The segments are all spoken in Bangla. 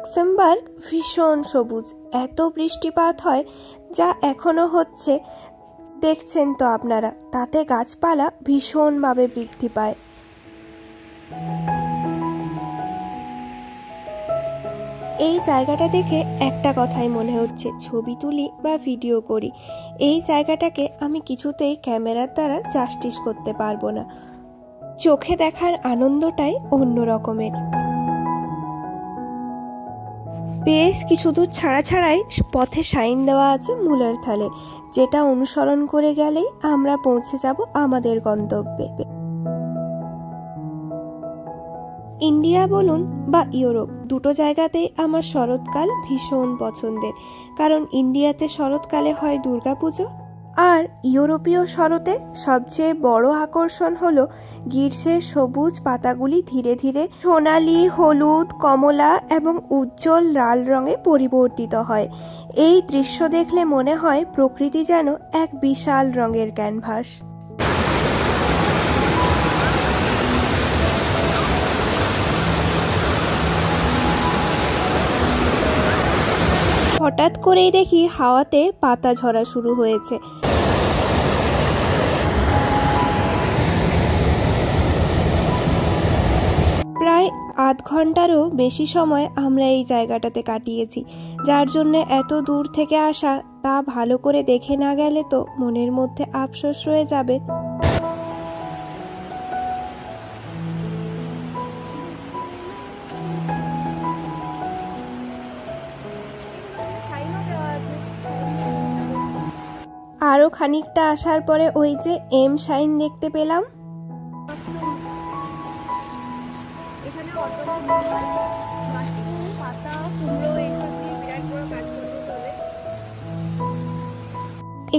লাক্সেমবার্গ ভীষণ সবুজ, এত বৃষ্টিপাত হয় যা এখনো হচ্ছে, দেখছেন তো আপনারা। তাতে গাছপালা ভীষণভাবে বৃদ্ধি পায়। এই জায়গাটা দেখে একটা কথাই মনে হচ্ছে, ছবি তুলি বা ভিডিও করি। এই জায়গাটাকে আমি কিছুতেই ক্যামেরার দ্বারা জাস্টিস করতে পারবো না। চোখে দেখার আনন্দটাই অন্য রকমের। বেশ কিছু দূর ছাড়াই পথে সাইন দেওয়া আছে মুলার থালে, যেটা অনুসরণ করে গেলেই আমরা পৌঁছে যাব আমাদের গন্তব্যে। ইন্ডিয়া বলুন বা ইউরোপ, দুটো জায়গাতেই আমার শরৎকাল ভীষণ পছন্দের, কারণ ইন্ডিয়াতে শরৎকালে হয় দুর্গাপুজো, আর ইউরোপীয় শরতের সবচেয়ে বড় আকর্ষণ হলো গ্রীষ্মের সবুজ পাতাগুলি ধীরে ধীরে সোনালি, হলুদ, কমলা এবং উজ্জ্বল লাল রঙে পরিবর্তিত হয়। এই দৃশ্য দেখলে মনে হয় প্রকৃতি যেন এক বিশাল রঙের ক্যানভাস। হঠাৎ করেই দেখি হাওয়াতে পাতা ঝরা শুরু হয়েছে। প্রায় আধ ঘন্টারও বেশি সময় আমরা এই জায়গাটাতে কাটিয়েছি, যার জন্য এত দূর থেকে আসা তা ভালো করে দেখে না গেলে তো মনের মধ্যে আফসোস রয়ে যাবে। আরো খানিকটা আসার পরে ওই যে এম সাইন দেখতে পেলাম।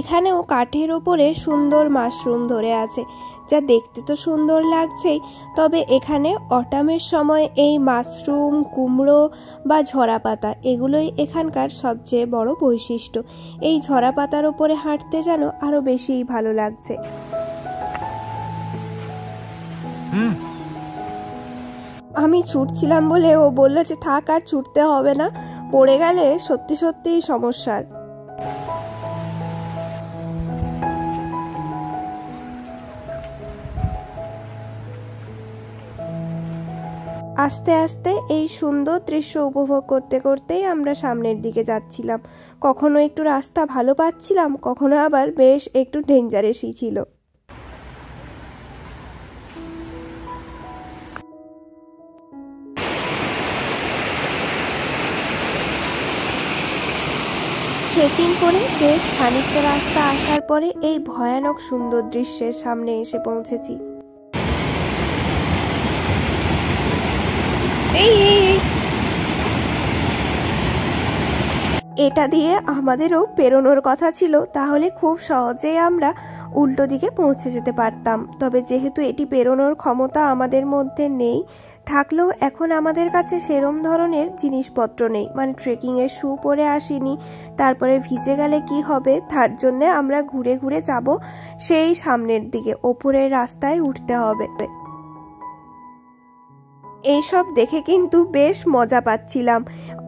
এখানেও কাঠের ওপরে সুন্দর মাশরুম ধরে আছে, যা দেখতে তো সুন্দর লাগছেই, তবে এখানে অটামের সময় এই মাশরুম, কুমড়ো বা ঝরা পাতা, এগুলোই এখানকার সবচেয়ে বড় বৈশিষ্ট্য। এই ঝরা পাতার ওপরে হাঁটতে যেন আরো বেশিই ভালো লাগছে। আমি ছুটছিলাম বলে ও বলল যে থাক, আর ছুটতে হবে না, পড়ে গেলে সত্যি সত্যিই সমস্যার। আস্তে আস্তে এই সুন্দর দৃশ্য উপভোগ করতে করতেই আমরা সামনের দিকে যাচ্ছিলাম। কখনো একটু রাস্তা ভালো পাচ্ছিলাম, কখনো আবার বেশ একটু ডেঞ্জারাসই ছিল। ট্রেকিং করে বেশ খানিকটা রাস্তা আসার পরে এই ভয়ানক সুন্দর দৃশ্যের সামনে এসে পৌঁছেছি। এটা দিয়ে আমাদেরও পেরোনোর কথা ছিল, তাহলে খুব সহজেই আমরা উল্টো দিকে পৌঁছে যেতে পারতাম। তবে যেহেতু এটি পেরোনোর ক্ষমতা আমাদের মধ্যে নেই, থাকলেও এখন আমাদের কাছে সেরম ধরনের জিনিসপত্র নেই, মানে ট্রেকিংয়ের শু পরে আসিনি, তারপরে ভিজে গেলে কি হবে, তার জন্যে আমরা ঘুরে ঘুরে যাব সেই সামনের দিকে, ওপরের রাস্তায় উঠতে হবে। এইসব দেখে কিন্তু বেশ মজা পাচ্ছিলাম।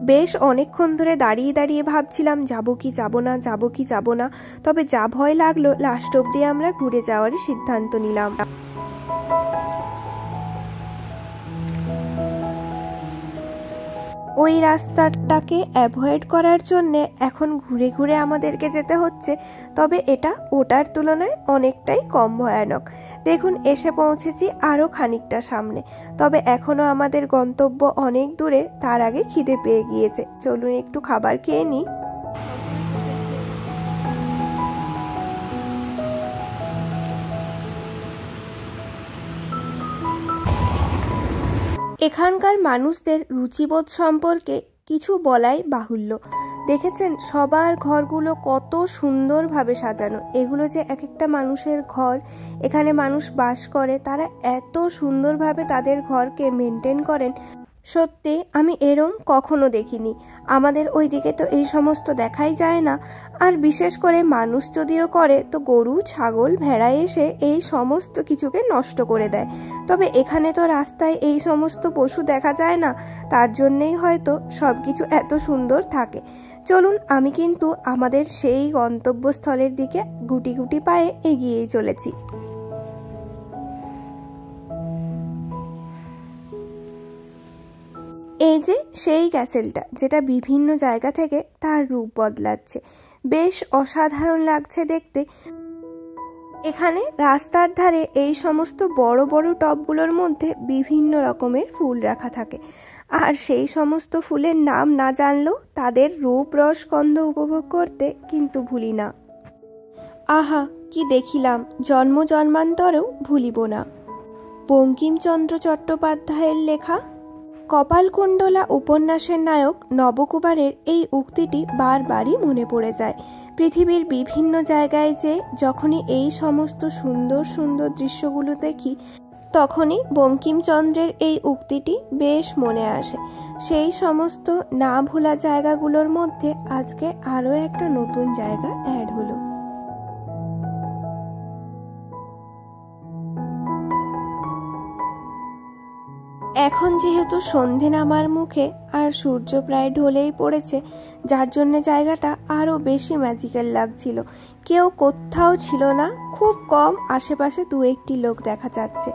বেশ অনেকক্ষণ ধরে দাঁড়িয়ে দাঁড়িয়ে ভাবছিলাম যাবো কি যাবো না, যাবো কি যাবো না, তবে যা ভয় লাগলো লাস্ট অব্দি আমরা ঘুরে যাওয়ারই সিদ্ধান্ত নিলাম। ওই রাস্তাটাকে অ্যাভয়েড করার জন্যে এখন ঘুরে ঘুরে আমাদেরকে যেতে হচ্ছে, তবে এটা ওটার তুলনায় অনেকটাই কম ভয়ানক। দেখুন এসে পৌঁছেছি আরও খানিকটা সামনে, তবে এখনো আমাদের গন্তব্য অনেক দূরে। তার আগে খিদে পেয়ে গিয়েছে, চলুন একটু খাবার খেয়ে নিই। এখানকার মানুষদের রুচিবোধ সম্পর্কে কিছু বলাই বাহুল্য। দেখেছেন সবার ঘরগুলো কত সুন্দরভাবে সাজানো, এগুলো যে এক একটা মানুষের ঘর, এখানে মানুষ বাস করে, তারা এত সুন্দরভাবে তাদের ঘরকে মেনটেন করেন, সত্যি আমি এরম কখনো দেখিনি। আমাদের ওইদিকে তো এই সমস্ত দেখাই যায় না। আর বিশেষ করে মানুষ যদিও করে তো গরু, ছাগল, ভেড়া এসে এই সমস্ত কিছুকে নষ্ট করে দেয়। তবে এখানে তো রাস্তায় এই সমস্ত পশু দেখা যায় না, তার জন্যেই হয়তো সব কিছু এত সুন্দর থাকে। চলুন, আমি কিন্তু আমাদের সেই গন্তব্যস্থলের দিকে গুটি গুটি পায়ে এগিয়েই চলেছি। এই যে সেই ক্যাসেলটা, যেটা বিভিন্ন জায়গা থেকে তার রূপ বদলাচ্ছে, বেশ অসাধারণ লাগছে দেখতে। এখানে রাস্তার ধারে এই সমস্ত বড় বড় টবগুলোর মধ্যে বিভিন্ন রকমের ফুল রাখা থাকে, আর সেই সমস্ত ফুলের নাম না জানলেও তাদের রূপ, রস, গন্ধ উপভোগ করতে কিন্তু ভুলি না। আহা, কি দেখিলাম, জন্ম জন্মান্তরেও ভুলিব না। বঙ্কিমচন্দ্র চট্টোপাধ্যায়ের লেখা কপালকুণ্ডলা উপন্যাসের নায়ক নবকুমারের এই উক্তিটি বারবারই মনে পড়ে যায়। পৃথিবীর বিভিন্ন জায়গায় যে যখনই এই সমস্ত সুন্দর সুন্দর দৃশ্যগুলো দেখি, তখনই বঙ্কিমচন্দ্রের এই উক্তিটি বেশ মনে আসে। সেই সমস্ত না ভোলা জায়গাগুলোর মধ্যে আজকে আরও একটা নতুন জায়গা অ্যাড হলো। এখন যেহেতু সন্ধে নামার মুখে আর সূর্য প্রায় ঢলেই পড়েছে, যার জন্য জায়গাটা আরও বেশি ম্যাজিক্যাল লাগছিল। কেউ কোথাও ছিল না, খুব কম আশেপাশে দু একটি লোক দেখা যাচ্ছে।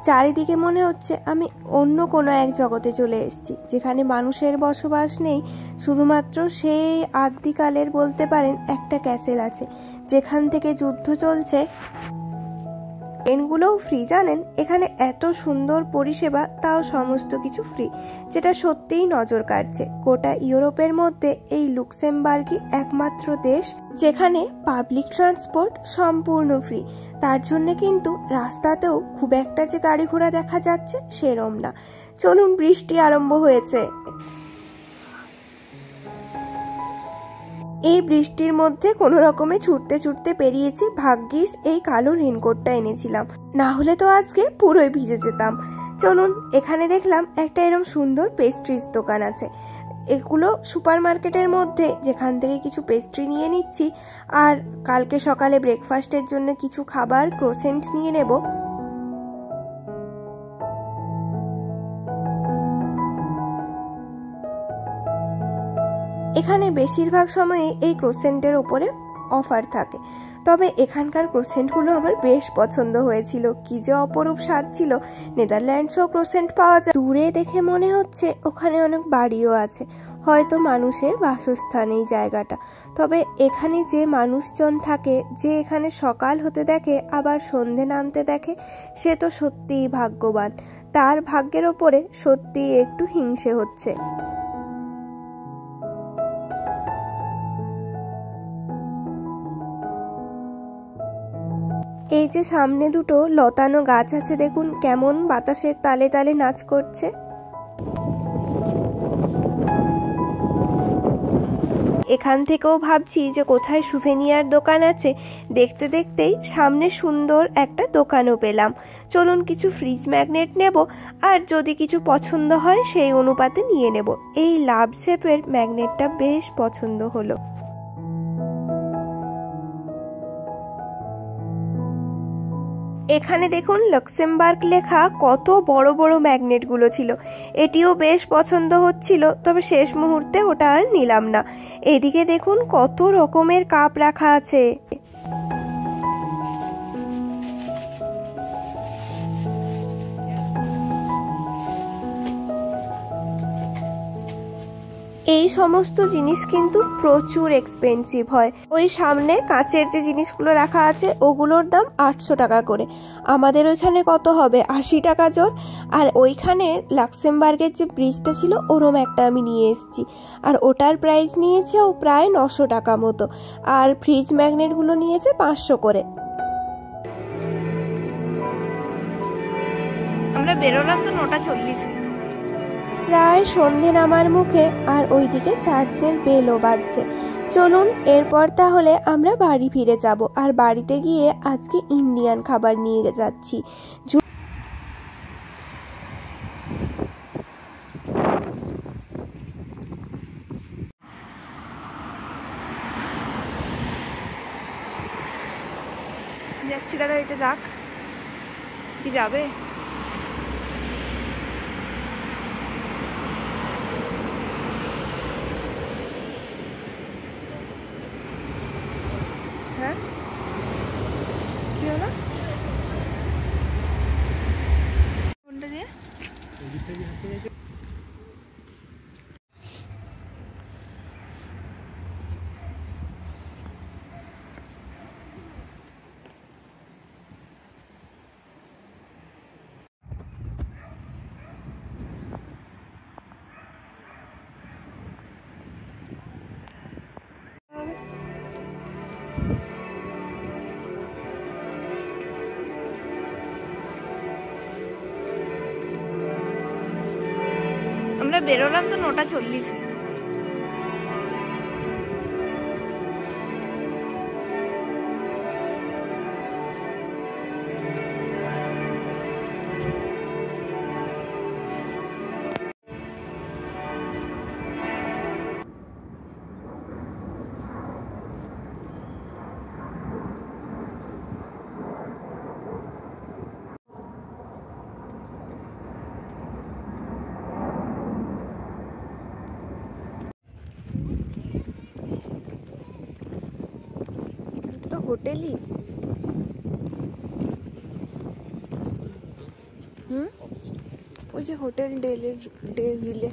চারিদিকে মনে হচ্ছে আমি অন্য কোনো এক জগতে চলে এসেছি, যেখানে মানুষের বসবাস নেই, শুধুমাত্র সেই আদিকালের বলতে পারেন একটা ক্যাসেল আছে, যেখান থেকে যুদ্ধ চলছে। ট্রেনগুলোও ফ্রি, জানেন? এখানে এত সুন্দর পরিষেবা, তাও সমস্ত কিছু ফ্রি, যেটা সত্যিই নজর কাটছে। গোটা ইউরোপের মধ্যে এই লুক্সেমবার্গই একমাত্র দেশ যেখানে পাবলিক ট্রান্সপোর্ট সম্পূর্ণ ফ্রি। তার জন্য কিন্তু রাস্তাতেও খুব একটা যে গাড়ি ঘোড়া দেখা যাচ্ছে সেরম না। চলুন, বৃষ্টি আরম্ভ হয়েছে। এই বৃষ্টির মধ্যে কোনো রকমে ছুটতে ছুটতে পেরিয়েছি। ভাগ্যিস এই কালো রেনকোটটা এনেছিলাম, না হলে তো আজকে পুরোই ভিজে যেতাম। চলুন, এখানে দেখলাম একটা এরকম সুন্দর পেস্ট্রিজ দোকান আছে। এগুলো সুপার মার্কেটের মধ্যে, যেখান থেকে কিছু পেস্ট্রি নিয়ে নিচ্ছি, আর কালকে সকালে ব্রেকফাস্টের জন্য কিছু খাবার, ক্রোসেন্ট নিয়ে নেব। এখানে বেশিরভাগ সময়ে এই ক্রোসেন্টের ওপরে অফার থাকে, তবে এখানকার ক্রোসেন্টগুলো আমার বেশ পছন্দ হয়েছিল। কি যে অপরূপ স্বাদ ছিল। নেদারল্যান্ডসও ক্রোসেন্ট পাওয়া যায়। দূরে দেখে মনে হচ্ছে ওখানে অনেক বাড়িও আছে, হয়তো মানুষের বাসস্থান এই জায়গাটা। তবে এখানে যে মানুষজন থাকে, যে এখানে সকাল হতে দেখে আবার সন্ধে নামতে দেখে, সে তো সত্যিই ভাগ্যবান। তার ভাগ্যের ওপরে সত্যিই একটু হিংসে হচ্ছে। এই যে সামনে দুটো লতানো গাছ আছে, দেখুন কেমন বাতাসের তালে তালে নাচ করছে। এখান থেকেও ভাবছি যে কোথায় সুভেনিয়ার দোকান আছে। দেখতে দেখতেই সামনে সুন্দর একটা দোকানও পেলাম। চলুন, কিছু ফ্রিজ ম্যাগনেট নেব, আর যদি কিছু পছন্দ হয় সেই অনুপাতে নিয়ে নেব। এই লাভ শেপের ম্যাগনেটটা বেশ পছন্দ হলো। এখানে দেখুন লক্সেমবার্গ লেখা কত বড় বড় ম্যাগনেটগুলো ছিল। এটিও বেশ পছন্দ হচ্ছিল, তবে শেষ মুহূর্তে ওটা আর নিলাম না। এদিকে দেখুন কত রকমের কাপ রাখা আছে। এই সমস্ত জিনিস কিন্তু প্রচুর এক্সপেন্সিভ হয়। ওই সামনে কাঁচের যে জিনিসগুলো রাখা আছে ওগুলোর দাম 800 টাকা করে। আমাদের ওইখানে কত হবে, 80 টাকা জোর। আর ওইখানে লাক্সেমবার্গের যে ব্রিজটা ছিল ওরম একটা আমি নিয়ে এসেছি, আর ওটার প্রাইস নিয়েছে ও প্রায় 900 টাকা মতো। আর ফ্রিজ ম্যাগনেটগুলো নিয়েছে 500 করে। আমরা বেরোলাম তো 9:40। প্রায় সন্ধে নামার মুখে, আর ওইদিকে চার্চের বেলও বাজছে। চলুন, এরপর তাহলে আমরা বাড়ি ফিরে যাব, আর বাড়িতে গিয়ে আজকে ইন্ডিয়ান খাবার নিয়ে যাচ্ছি। যাচ্ছি, দাদা এটা যাক। কি যাবে? হ্যাঁ কি হলো? কোনটা দিয়ে? আমরা বেরোলাম তো 9:40-এ। তো হোটেলই। ওই যে হোটেল ডেভিলে।